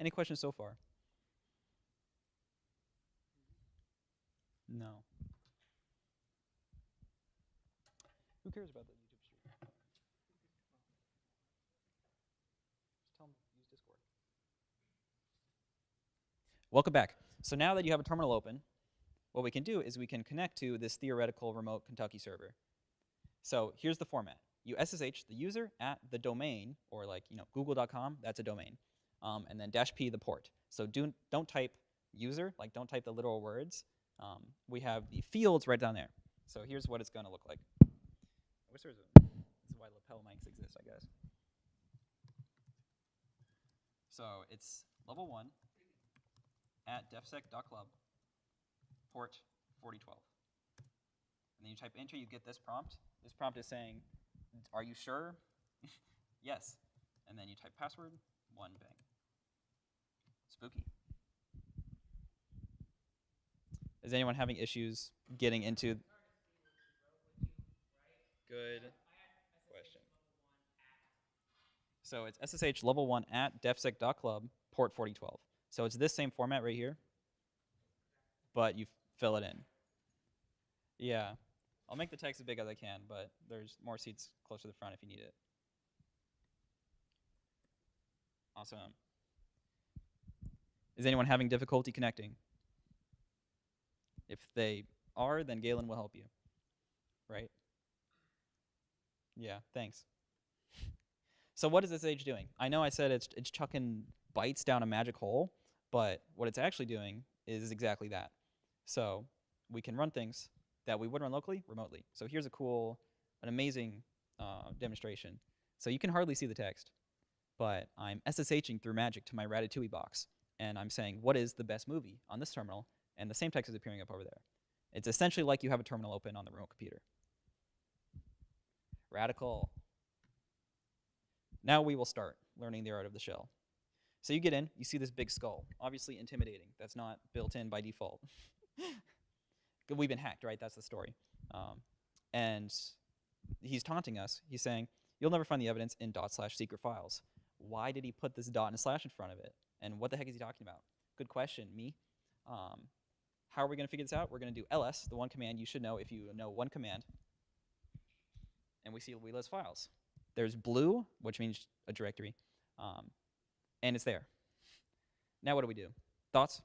Any questions so far? No. Who cares about the YouTube stream? Just tell them use Discord. Welcome back. So now that you have a terminal open, what we can do is we can connect to this theoretical remote Kentucky server. So here's the format. You SSH the user at the domain, or like google.com, that's a domain, and then -p the port. So don't type user, like don't type the literal words. We have the fields right down there. So here's what it's going to look like. I wish there was a, this is why lapel mics exist, I guess. So it's level 1 at defsec.club, port 4012. And then you type enter, you get this prompt. This prompt is saying, are you sure? Yes. And then you type password, 1 bang. Spooky. Is anyone having issues getting into? Good question. So it's SSH level 1 at defsec.club, port 4012. So it's this same format right here, but you fill it in. Yeah. I'll make the text as big as I can, but there's more seats closer to the front if you need it. Awesome. Is anyone having difficulty connecting? If they are, then Galen will help you. Right? Yeah, thanks. So what is SSH doing? I know I said it's chucking bytes down a magic hole, but what it's actually doing is exactly that. So we can run things that we would run locally, remotely. So here's an amazing demonstration. So you can hardly see the text, but I'm SSHing through magic to my Ratatouille box, and I'm saying, what is the best movie on this terminal? And the same text is appearing up over there. It's essentially like you have a terminal open on the remote computer. Radical. Now we will start learning the art of the shell. So you get in, you see this big skull, obviously intimidating. That's not built in by default. We've been hacked, right? That's the story. And he's taunting us. He's saying, you'll never find the evidence in /secret files. Why did he put this dot and a slash in front of it? And what the heck is he talking about? Good question, me. How are we going to figure this out? We're going to do ls, the one command you should know if you know one command. And we see we list files. There's blue, which means a directory, and it's there. Now what do we do? Thoughts?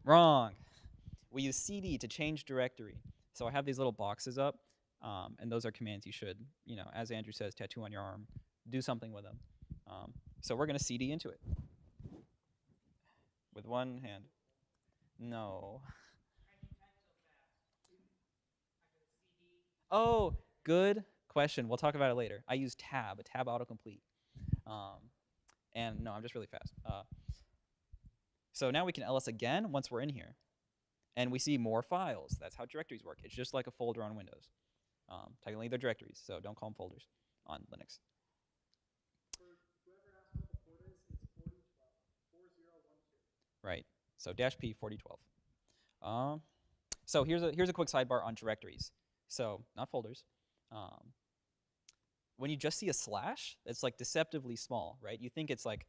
Wrong. We use cd to change directory. So I have these little boxes up, and those are commands you should, as Andrew says, tattoo on your arm, do something with them. So we're going to cd into it with one hand. No. Oh, good question. We'll talk about it later. I use tab autocomplete. And no, I'm just really fast. So now we can ls again once we're in here. And we see more files. That's how directories work. It's just like a folder on Windows. Technically, they're directories, so don't call them folders on Linux. For whoever asked what the port is, it's 4012. 4012. Right. So -p 4012. So here's a quick sidebar on directories. So not folders. When you just see a slash, it's like deceptively small, right? You think it's like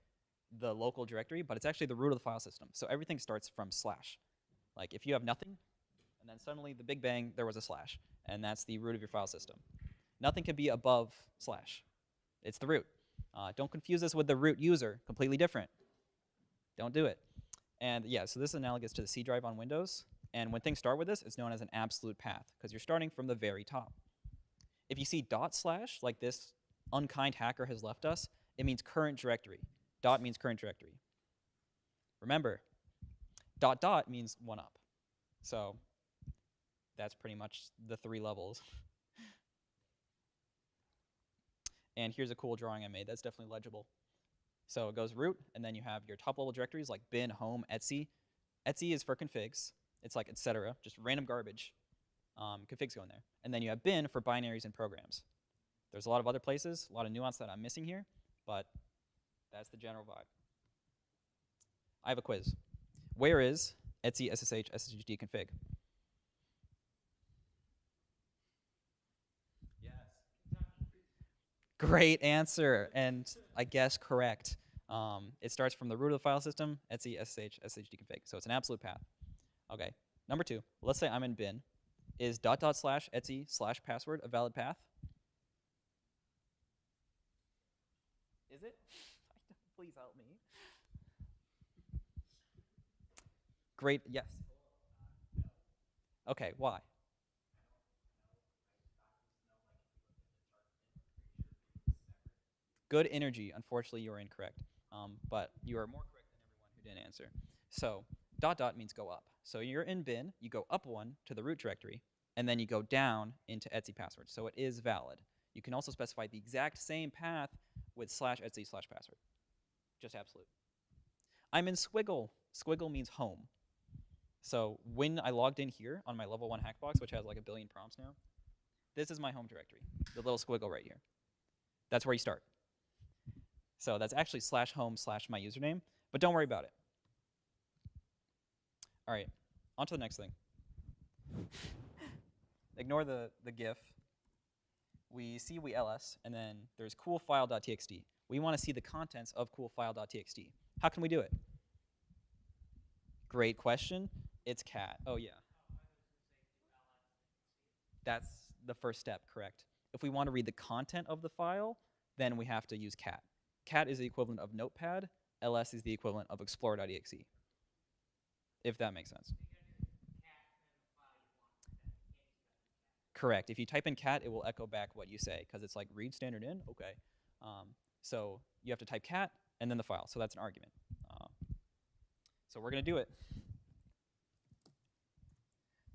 the local directory, but it's actually the root of the file system. So everything starts from slash. Like if you have nothing, and then suddenly the big bang, there was a slash, and that's the root of your file system. Nothing can be above slash. It's the root. Don't confuse this with the root user, completely different. Don't do it. And yeah, so this is analogous to the C drive on Windows. And when things start with this, it's known as an absolute path, because you're starting from the very top. If you see // like this unkind hacker has left us, it means current directory. Dot means current directory. Remember, ... means one up. So that's pretty much the 3 levels. And here's a cool drawing I made. That's definitely legible. So it goes root, and then you have your top level directories like bin, home, etc. etc is for configs. It's like etc. Just random garbage. Configs go in there. And then you have bin for binaries and programs. There's a lot of other places, a lot of nuance that I'm missing here, but that's the general vibe. I have a quiz. Where is etc ssh sshd config? Yes. Great answer, and I guess correct. It starts from the root of the file system, etc, ssh, sshd config. So it's an absolute path. Okay. Number 2, let's say I'm in bin. Is .. etc / password a valid path? Is it? Please help me. Great. Yes. Okay. Why? Good energy. Unfortunately, you are incorrect. But you are more correct than everyone who didn't answer. So .. means go up. So you're in bin, you go up 1 to the root directory, and then you go down into etc password. So it is valid. You can also specify the exact same path with /etc / password. Just absolute. I'm in squiggle. Squiggle means home. So when I logged in here on my level 1 hackbox, which has like a billion prompts now, this is my home directory, the little squiggle right here. That's where you start. So that's actually /home / my username, but don't worry about it. All right, on to the next thing. Ignore the GIF. We ls, and then there's coolfile.txt. We want to see the contents of coolfile.txt. How can we do it? Great question. It's cat. Oh, yeah. That's the first step, correct. If we want to read the content of the file, then we have to use cat. Cat is the equivalent of notepad. ls is the equivalent of explorer.exe, if that makes sense. Correct. If you type in cat, it will echo back what you say, because it's like read standard in. Okay. So you have to type cat and then the file. So that's an argument. So we're going to do it.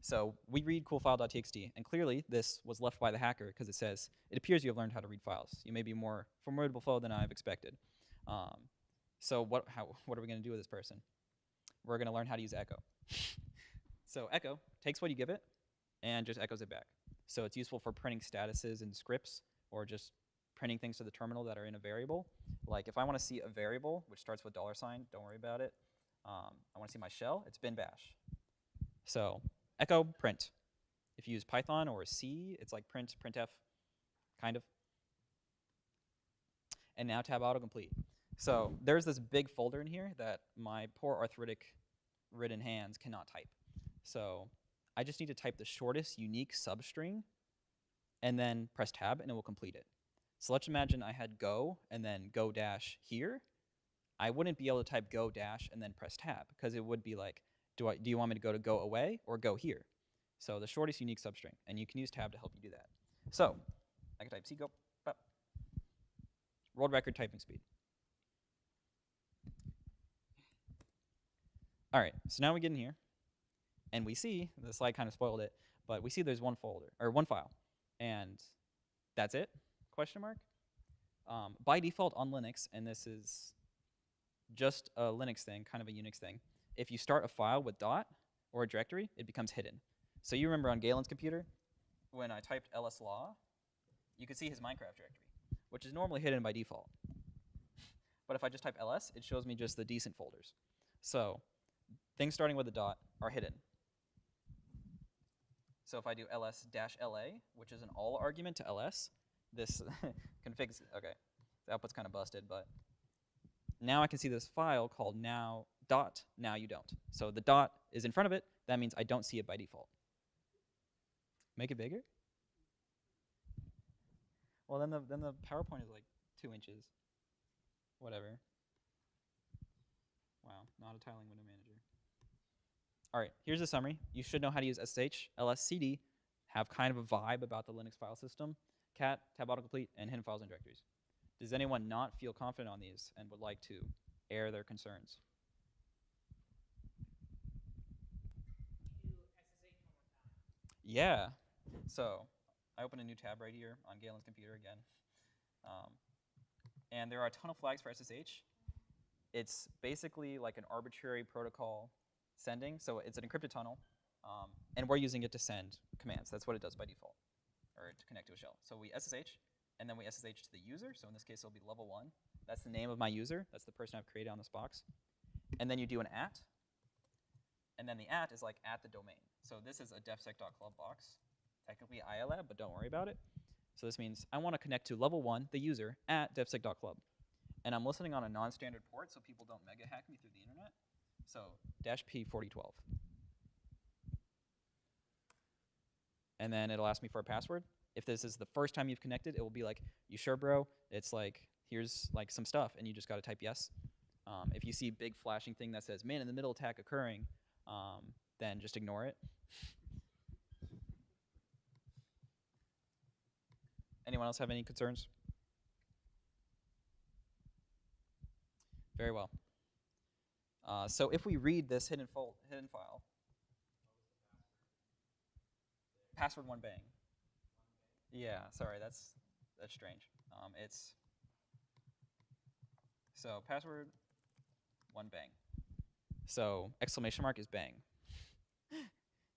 So we read coolfile.txt, and clearly this was left by the hacker because it says, it appears you have learned how to read files. You may be more formidable foe than I've expected. So what are we going to do with this person? We're going to learn how to use echo. So echo takes what you give it and just echoes it back. So it's useful for printing statuses in scripts or just printing things to the terminal that are in a variable. Like if I want to see a variable, which starts with $, don't worry about it. I want to see my shell, it's bin bash. So echo print. If you use Python or C, it's like printf, kind of. And now tab autocomplete. So there's this big folder in here that my poor arthritic-ridden hands cannot type. So I just need to type the shortest unique substring and then press tab and it will complete it. So let's imagine I had go and then go dash here. I wouldn't be able to type go dash and then press tab because it would be like, do you want me to go away or go here? So the shortest unique substring, and you can use tab to help you do that. So I can type C go, pop. World record typing speed. All right, so now we get in here, and we see, the slide kind of spoiled it, but we see there's one folder, or one file, and that's it, question mark. By default on Linux, and this is just a Linux thing, kind of a Unix thing, if you start a file with dot or a directory, it becomes hidden. So you remember on Galen's computer, when I typed lslaw, you could see his Minecraft directory, which is normally hidden by default. But if I just type ls, it shows me just the decent folders. So things starting with a dot are hidden. So if I do ls-la, which is an all argument to ls, this configs, okay, the output's kind of busted, but now I can see this file called now you don't. So the dot is in front of it. That means I don't see it by default. Make it bigger? Well, then the PowerPoint is like 2 inches. Whatever. Wow, not a tiling window manager. All right, here's a summary. You should know how to use SSH, LSCD, have kind of a vibe about the Linux file system, cat, tab autocomplete, and hidden files and directories. Does anyone not feel confident on these and would like to air their concerns? Yeah. So I open a new tab right here on Galen's computer again. And there are a ton of flags for SSH. It's basically like an arbitrary protocol sending. So it's an encrypted tunnel. And we're using it to send commands. That's what it does by default, or to connect to a shell. So we SSH, and then we SSH to the user. So in this case, it'll be level 1. That's the name of my user. That's the person I've created on this box. And then you do an @ and then the @ is like @ the domain. So this is a defsec.club box, technically ILab, but don't worry about it. So this means I want to connect to level 1, the user, at devsec.club. And I'm listening on a non-standard port so people don't mega hack me through the internet. So -P4012. And then it'll ask me for a password. If this is the first time you've connected, it will be like, you sure, bro? It's like, here's like some stuff, and you just got to type yes. If you see a big flashing thing that says, man in the middle attack occurring, then just ignore it. Anyone else have any concerns? Very well. So if we read this hidden file, password one bang. Yeah, sorry, that's strange. It's so password one bang. So exclamation mark is bang.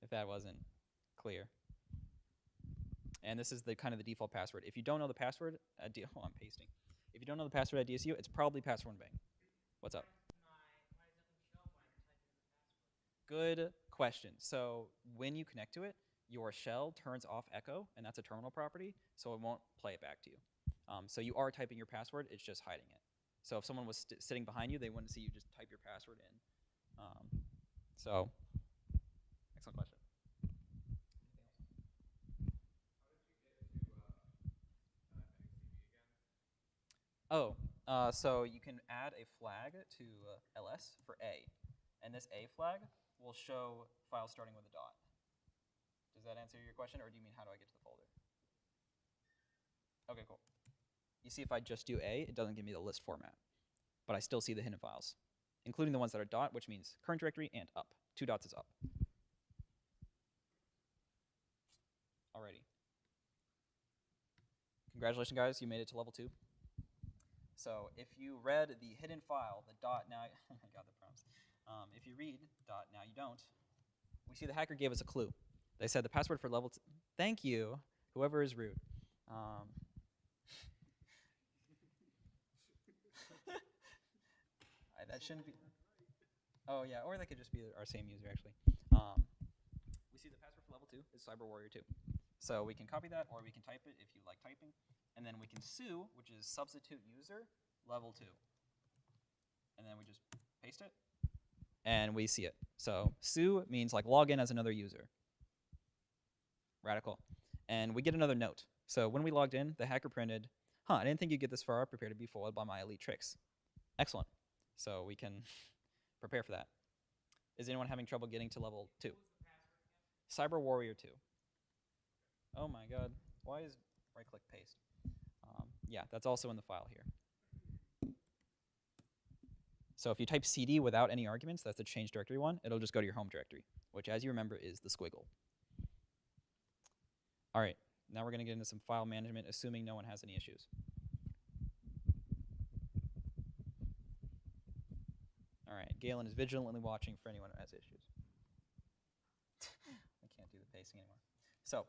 If that wasn't clear. And this is the kind of the default password. If you don't know the password, oh, I'm pasting. If you don't know the password at DSU, it's probably password one bang. What's up? Good question. So when you connect to it, your shell turns off echo, and that's a terminal property, so it won't play it back to you. So you are typing your password, it's just hiding it. So if someone was sitting behind you, they wouldn't see you just type your password in. So, excellent question. Oh, so you can add a flag to ls for A, and this A flag will show files starting with a dot. Does that answer your question, or do you mean how do I get to the folder? Okay, cool. You see if I just do A, it doesn't give me the list format, but I still see the hidden files, including the ones that are dot, which means current directory and up. 2 dots is up. Alrighty. Congratulations, guys, you made it to level 2. So if you read the hidden file, the dot now, I got the prompts. If you read dot now you don't, we see the hacker gave us a clue. They said the password for level 2, thank you, whoever is rude. That shouldn't be, oh yeah, or that could just be our same user actually. We see the password for level 2 is Cyber Warrior 2. So we can copy that, or we can type it if you like typing. And then we can su, which is substitute user, level 2. And then we just paste it, and we see it. So su means like log in as another user. Radical. And we get another note. So when we logged in, the hacker printed, I didn't think you'd get this far. Prepare to be foiled by my elite tricks. Excellent. So we can prepare for that. Is anyone having trouble getting to level 2? Cyber Warrior 2. Oh my god. Why is right-click paste? Yeah, that's also in the file here. So if you type cd without any arguments, that's the change directory one, it'll just go to your home directory, which as you remember is the squiggle. All right, now we're going to get into some file management, assuming no one has any issues. All right, Galen is vigilantly watching for anyone who has issues. I can't do the pasting anymore. So,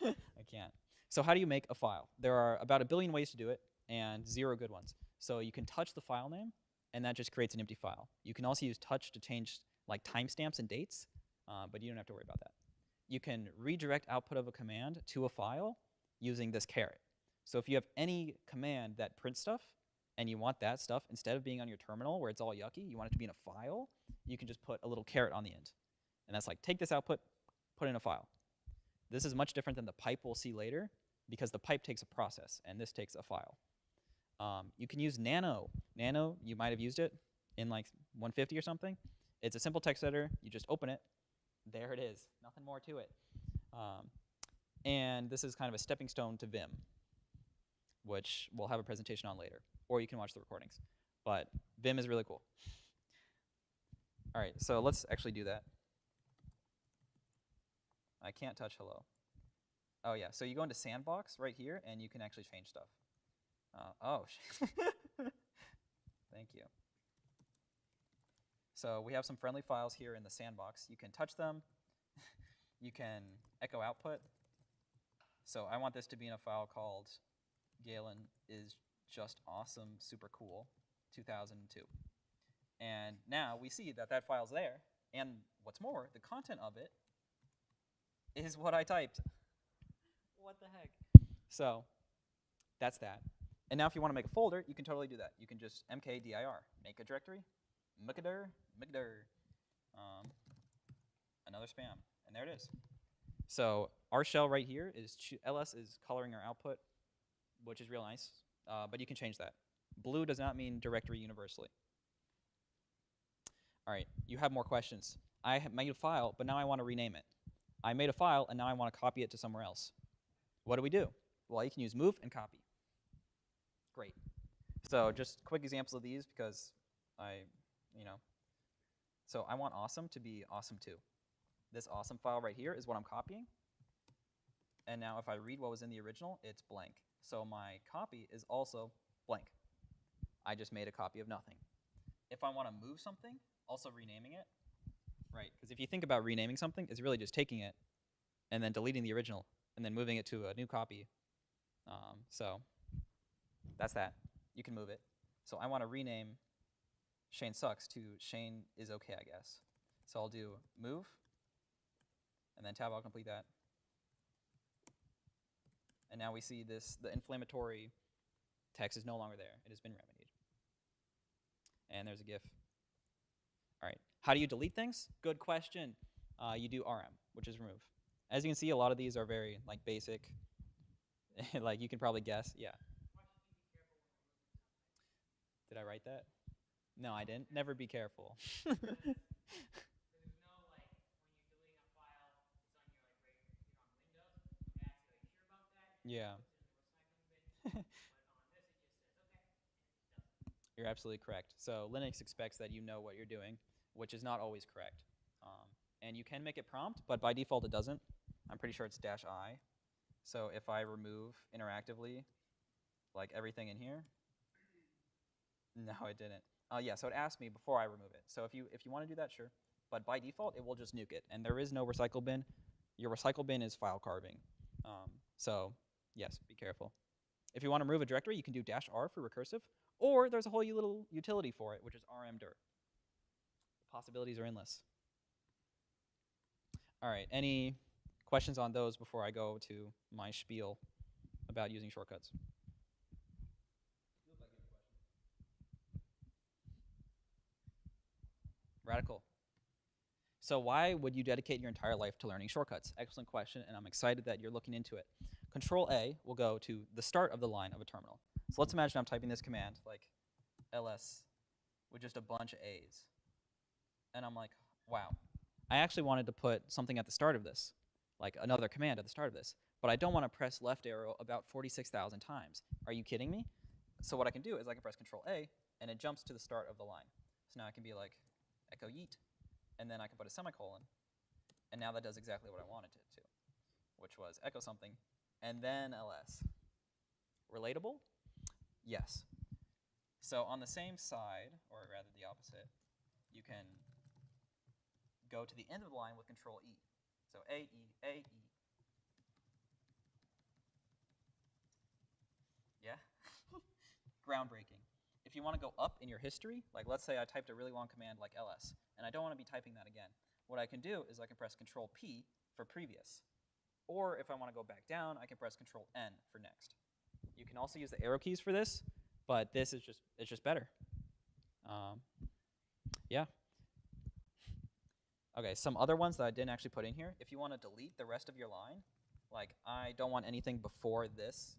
I can't. So how do you make a file? There are about 1 billion ways to do it, and 0 good ones. So you can touch the file name, and that just creates an empty file. You can also use touch to change like timestamps and dates, but you don't have to worry about that. You can redirect output of a command to a file using this caret. So if you have any command that prints stuff, and you want that stuff, instead of being on your terminal where it's all yucky, you want it to be in a file, you can just put a little caret on the end. And that's like, take this output, put it in a file. This is much different than the pipe we'll see later, because the pipe takes a process, and this takes a file. You can use nano. Nano, you might have used it in like 150 or something. It's a simple text editor. You just open it. There it is. Nothing more to it. And this is kind of a stepping stone to Vim, which we'll have a presentation on later. Or you can watch the recordings. But Vim is really cool. All right, so let's actually do that. I can't touch hello. Oh yeah, so you go into sandbox right here, and you can actually change stuff. Oh, thank you. So we have some friendly files here in the sandbox. You can touch them. You can echo output. So I want this to be in a file called Galen is just awesome, super cool, 2002. And now we see that that file's there. And what's more, the content of it is what I typed. what the heck? So that's that. And now if you want to make a folder, you can totally do that. You can just mkdir, make a directory, mkdir, another spam, and there it is. So our shell right here is ls is coloring our output, which is real nice, but you can change that. Blue does not mean directory universally. All right, you have more questions. I made a file, but now I want to rename it. I made a file, and now I want to copy it to somewhere else. What do? Well, you can use move and copy. Great. So just quick examples of these because so I want awesome to be awesome2. This awesome file right here is what I'm copying. And now if I read what was in the original, it's blank. So my copy is also blank. I just made a copy of nothing. If I want to move something, also renaming it, right? Because if you think about renaming something, it's really just taking it and then deleting the original and then moving it to a new copy. So that's that. You can move it. So I want to rename Shane sucks to Shane is okay, I guess. So I'll do move, and then tab Autocomplete that. And now we see this, the inflammatory text is no longer there. It has been remedied. And there's a GIF. All right, how do you delete things? Good question. You do rm, which is remove. As you can see, a lot of these are very basic. Like you can probably guess, yeah. Did I write that? No, I didn't. Never be careful. Yeah. You're absolutely correct. So Linux expects that you know what you're doing, which is not always correct. And you can make it prompt, but by default it doesn't. I'm pretty sure it's -I. So if I remove interactively, like everything in here, no, it didn't. Yeah, so it asked me before I remove it. So if you want to do that, sure. But by default, it will just nuke it. And there is no recycle bin. Your recycle bin is file carving. So yes, be careful. If you want to remove a directory, you can do -R for recursive, or there's a whole little utility for it, which is rmdir. The possibilities are endless. All right, any questions on those before I go to my spiel about using shortcuts? Radical. So why would you dedicate your entire life to learning shortcuts? Excellent question, and I'm excited that you're looking into it. Control A will go to the start of the line of a terminal. So let's imagine I'm typing this command, like ls, with just a bunch of A's. And I'm like, wow, I actually wanted to put something at the start of this, like another command at the start of this, but I don't want to press left arrow about 46,000 times. Are you kidding me? So what I can do is I can press Control A, and it jumps to the start of the line. So now I can be like, echo yeet, and then I can put a semicolon, and now that does exactly what I wanted it to, which was echo something, and then ls. Relatable? Yes. So on the same side, or rather the opposite, you can go to the end of the line with Control E. So A, E, A, E. Yeah? Groundbreaking. If you want to go up in your history, like let's say I typed a really long command like ls, and I don't want to be typing that again. What I can do is I can press Control P for previous. Or if I want to go back down, I can press Control N for next. You can also use the arrow keys for this, but this is just better. Yeah. Okay, some other ones that I didn't actually put in here. If you want to delete the rest of your line, like I don't want anything before this,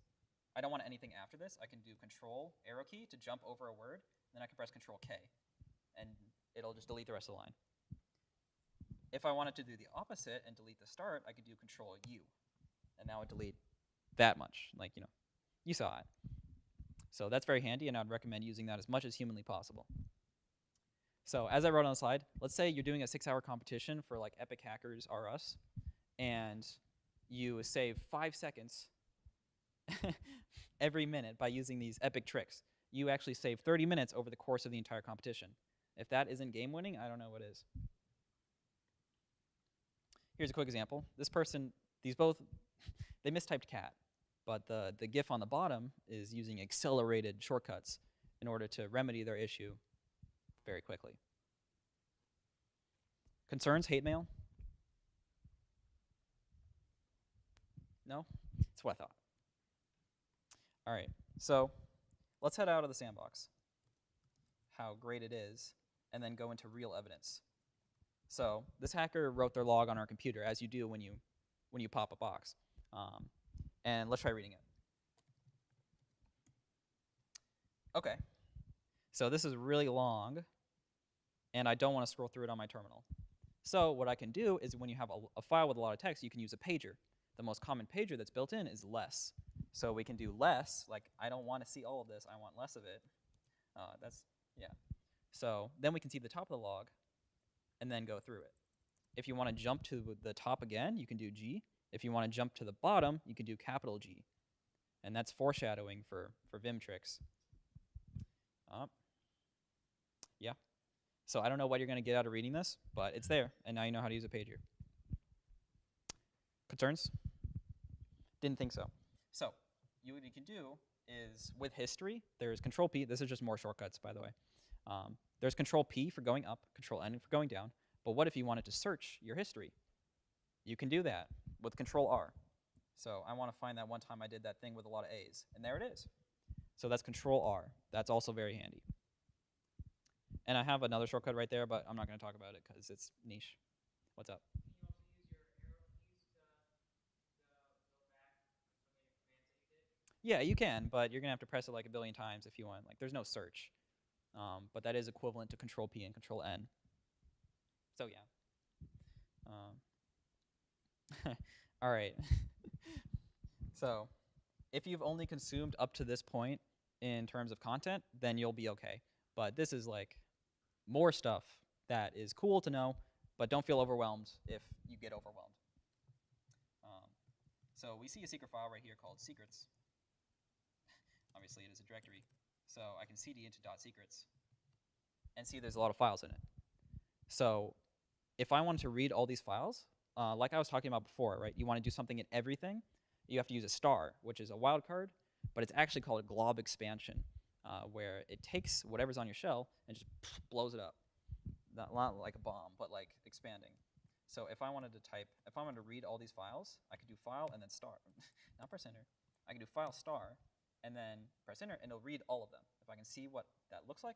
I don't want anything after this, I can do Control arrow key to jump over a word, then I can press Control K, and it'll just delete the rest of the line. If I wanted to do the opposite and delete the start, I could do Control U, and that would delete that much. Like, you saw it. So that's very handy, and I'd recommend using that as much as humanly possible. So as I wrote on the slide, let's say you're doing a 6-hour competition for like Epic Hackers R Us, and you save 5 seconds every minute by using these epic tricks. You actually save 30 minutes over the course of the entire competition. If that isn't game winning, I don't know what is. Here's a quick example. This person, these both, they mistyped cat, but the GIF on the bottom is using accelerated shortcuts in order to remedy their issue very quickly. Concerns, hate mail? No? It's That's what I thought. All right, so let's head out of the sandbox, how great it is, and then go into real evidence. So this hacker wrote their log on our computer, as you do when you pop a box. And let's try reading it. Okay, so this is really long, and I don't want to scroll through it on my terminal. So what I can do is when you have a file with a lot of text, you can use a pager. The most common pager that's built in is less. So we can do less, like I don't want to see all of this, I want less of it. Yeah. So then we can see the top of the log and then go through it. If you want to jump to the top again, you can do G. If you want to jump to the bottom, you can do capital G. And that's foreshadowing for Vim tricks. Yeah. So I don't know what you're going to get out of reading this, but it's there, and now you know how to use a pager. Concerns? Didn't think so. So what you can do is, with history, there's Control P. This is just more shortcuts, by the way. There's Control P for going up, Control N for going down. But what if you wanted to search your history? You can do that with Control R. So I want to find that one time I did that thing with a lot of A's, and there it is. So that's Control R. That's also very handy. And I have another shortcut right there, but I'm not going to talk about it because it's niche. What's up? Can you also use your arrow keys to go back for so many commands that you did? Yeah, you can, but you're going to have to press it like a billion times if you want. Like, there's no search. But that is equivalent to Control P and Control N. So yeah. All right. So if you've only consumed up to this point in terms of content, then you'll be okay. But this is like more stuff that is cool to know, but don't feel overwhelmed if you get overwhelmed. So we see a secret file right here called secrets. Obviously, it is a directory. So I can cd into .secrets and see there's a lot of files in it. So if I wanted to read all these files, like I was talking about before, right? You want to do something in everything, you have to use a star, which is a wildcard, but it's actually called a Glob Expansion, where it takes whatever's on your shell and just blows it up. Not like a bomb, but like expanding. So if I wanted to read all these files, I could do file and then star. Not press enter. I can do file star and then press enter, and it'll read all of them. If I can see what that looks like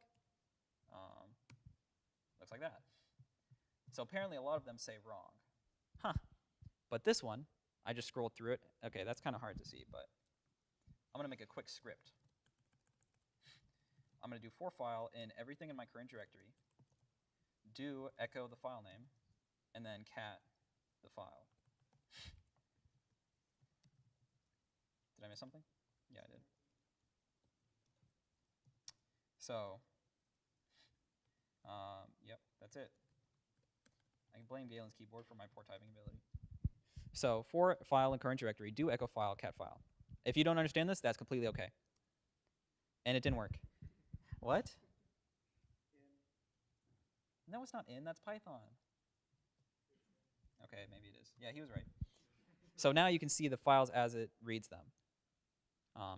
that. So apparently a lot of them say wrong. Huh. But this one, I just scrolled through it. Okay, that's kind of hard to see, but I'm going to make a quick script. I'm going to do for file in everything in my current directory, do echo the file name, and then cat the file. Did I miss something? Yeah, I did. So, yep, that's it. I can blame Galen's keyboard for my poor typing ability. So for file in current directory, do echo file, cat file. If you don't understand this, that's completely okay. And it didn't work. What? No, it's not in. That's Python. Okay, maybe it is. Yeah, he was right. So now you can see the files as it reads them.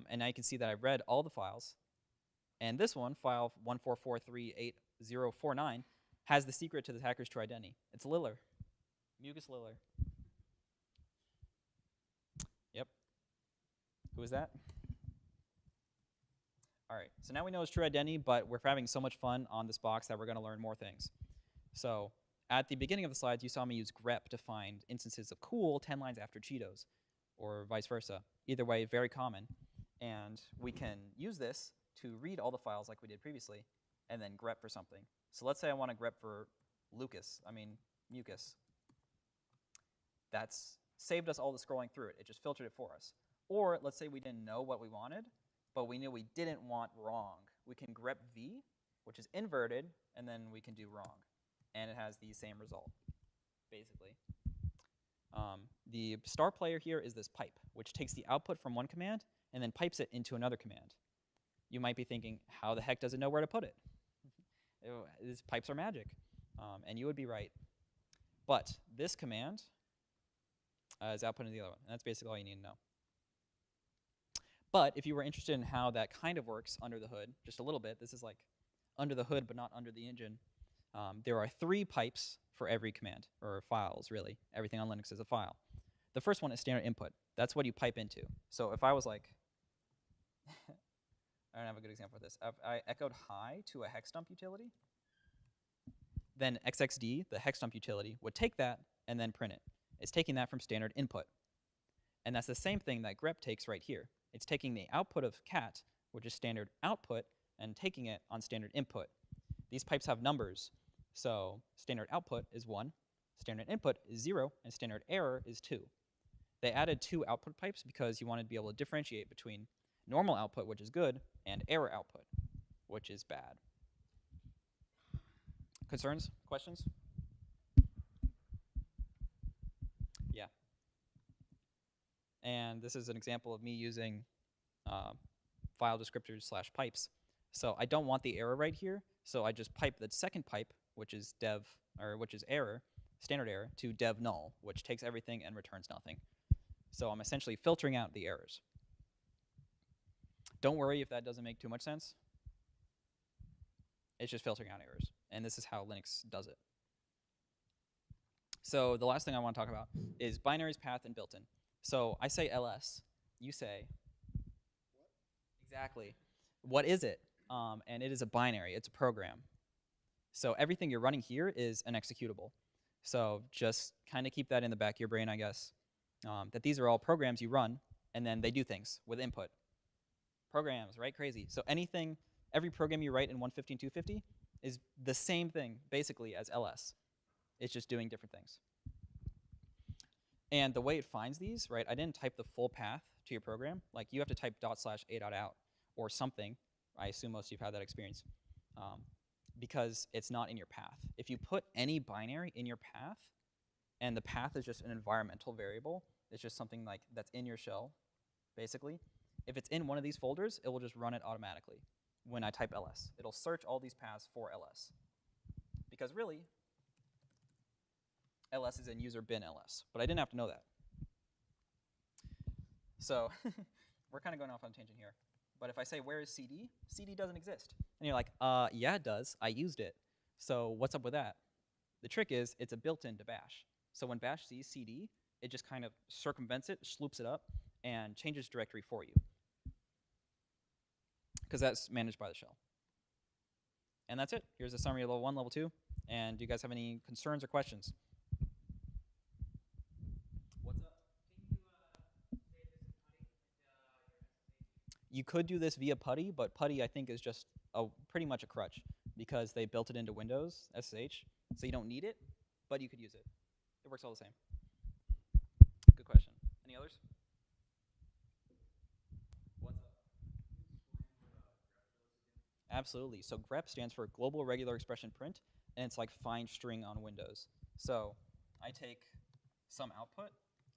And now you can see that I read all the files. And this one, file 144388049, has the secret to the hacker's true identity. It's Liller. Mucus Liller. Yep. Who is that? All right, so now we know it's true identity, but we're having so much fun on this box that we're going to learn more things. So at the beginning of the slides, you saw me use grep to find instances of cool 10 lines after Cheetos, or vice versa. Either way, very common. And we can use this to read all the files like we did previously, and then grep for something. So let's say I want to grep for mucus. That's saved us all the scrolling through it. It just filtered it for us. Or let's say we didn't know what we wanted, but we knew we didn't want wrong. We can grep v, which is inverted, and then we can do wrong. And it has the same result, basically. The star player here is this pipe, which takes the output from one command and then pipes it into another command. You might be thinking, how the heck does it know where to put it? These pipes are magic. And you would be right. But this command is output into the other one. And that's basically all you need to know. But if you were interested in how that kind of works under the hood, just a little bit, this is like under the hood but not under the engine. There are 3 pipes for every command, or files, really. Everything on Linux is a file. The first one is standard input. That's what you pipe into. So if I was like, I don't have a good example for this. If I echoed hi to a hex dump utility, then XXD, the hex dump utility, would take that and then print it. It's taking that from standard input. And that's the same thing that grep takes right here. It's taking the output of cat, which is standard output, and taking it on standard input. These pipes have numbers. So standard output is 1, standard input is 0, and standard error is 2. They added 2 output pipes because you wanted to be able to differentiate between normal output, which is good, and error output, which is bad. Concerns? Questions? Yeah. And this is an example of me using file descriptors / pipes. So I don't want the error right here, so I just pipe the second pipe, which is dev, or which is error, standard error, to dev null, which takes everything and returns nothing. So I'm essentially filtering out the errors. Don't worry if that doesn't make too much sense. It's just filtering out errors, and this is how Linux does it. So the last thing I want to talk about is binaries, path, and built-in. So I say ls, you say What? exactly. What is it? And it is a binary. It's a program. So everything you're running here is an executable. So just kind of keep that in the back of your brain, I guess, that these are all programs you run, and then they do things with input. Programs, right? Crazy. So anything, every program you write in 115.250 is the same thing, basically, as ls. It's just doing different things. And the way it finds these, right, I didn't type the full path to your program. Like, you have to type /a.out or something. I assume most of you have had that experience. Because it's not in your path. If you put any binary in your path, and the path is just an environmental variable, it's just something like that's in your shell, basically. If it's in one of these folders, it will just run it automatically when I type ls. It'll search all these paths for ls. Because really, ls is in user bin ls, but I didn't have to know that. So we're kind of going off on a tangent here. But if I say, where is CD? CD doesn't exist. And you're like, yeah, it does. I used it. So what's up with that? The trick is it's a built-in to bash. So when bash sees CD, it just kind of circumvents it, sloops it up, and changes directory for you. Because that's managed by the shell. And that's it. Here's a summary of level 1, level 2. And do you guys have any concerns or questions? What's up? You could do this via PuTTY, but PuTTY I think is just pretty much a crutch because they built it into Windows SSH, so you don't need it, but you could use it. It works all the same. Good question. Any others? What's up? Absolutely. So Grep stands for Global Regular Expression Print, and it's like find string on Windows. So I take some output,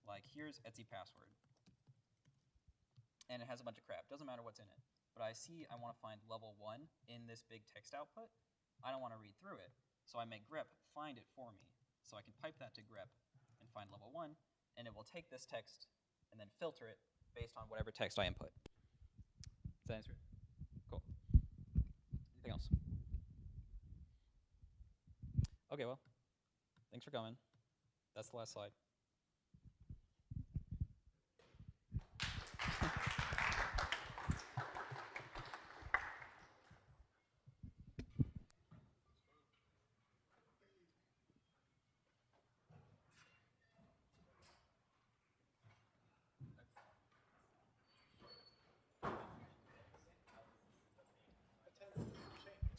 like here's Etsy password. And it has a bunch of crap. Doesn't matter what's in it. But I see I want to find level 1 in this big text output. I don't want to read through it. So I make grep find it for me. So I can pipe that to grep and find level 1, and it will take this text and then filter it based on whatever text I input. Does that answer it? Cool. Anything else? Okay, well, thanks for coming. That's the last slide.